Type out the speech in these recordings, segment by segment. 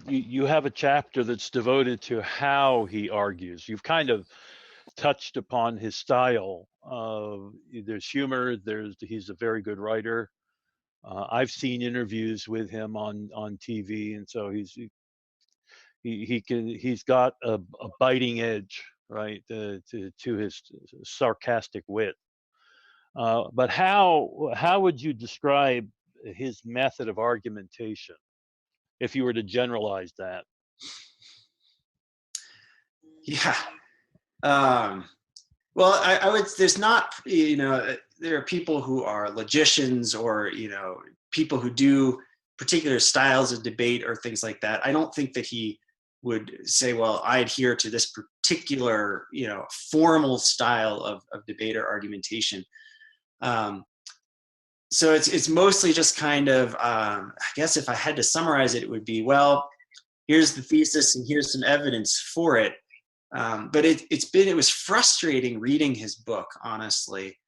you have a chapter that's devoted to how he argues. You've kind of touched upon his style. There's humor. He's a very good writer. I've seen interviews with him on TV, and so he's got a biting edge, right, to his sarcastic wit. But how would you describe his method of argumentation if you were to generalize that? Yeah. Well, I would, there's not, there are people who are logicians or, people who do particular styles of debate or things like that. I don't think that he would say, well, I adhere to this particular, formal style of debate or argumentation. So it's mostly just kind of, I guess if I had to summarize it, it would be, well, here's the thesis and here's some evidence for it. But it was frustrating reading his book, honestly,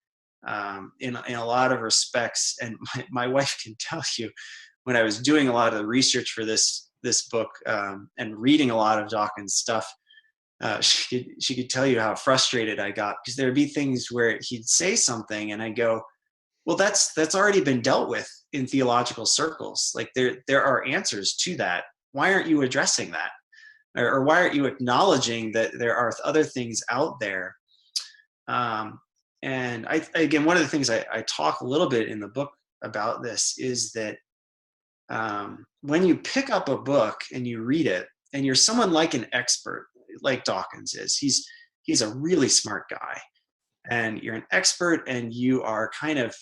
in a lot of respects. And my wife can tell you, when I was doing a lot of the research for this book and reading a lot of Dawkins stuff, she could tell you how frustrated I got, because there would be things where he'd say something and I go, well, that's already been dealt with in theological circles. Like there are answers to that. Why aren't you addressing that? Or why aren't you acknowledging that there are other things out there? And again, one of the things I talk a little bit in the book about this is that when you pick up a book and you read it, and you're someone like an expert, like Dawkins is, he's a really smart guy, and you're an expert, and you are kind of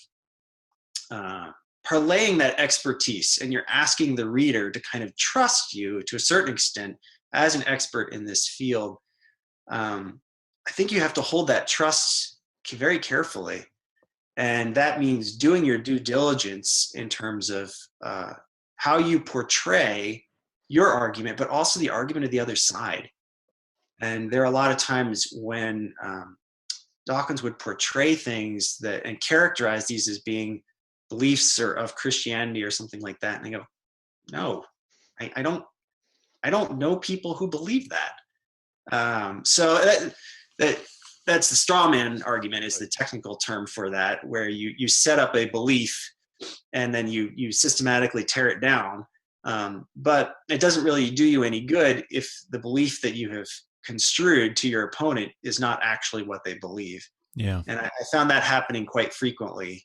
parlaying that expertise, and you're asking the reader to kind of trust you to a certain extent as an expert in this field. I think you have to hold that trust very carefully. And that means doing your due diligence in terms of how you portray your argument, but also the argument of the other side. And there are a lot of times when Dawkins would portray things and characterize these as being beliefs of Christianity or something like that. And I go, no, I don't know people who believe that. So that's the straw man argument, is the technical term for that, where you set up a belief and then you systematically tear it down. But it doesn't really do you any good if the belief that you have construed to your opponent is not actually what they believe. Yeah. And I found that happening quite frequently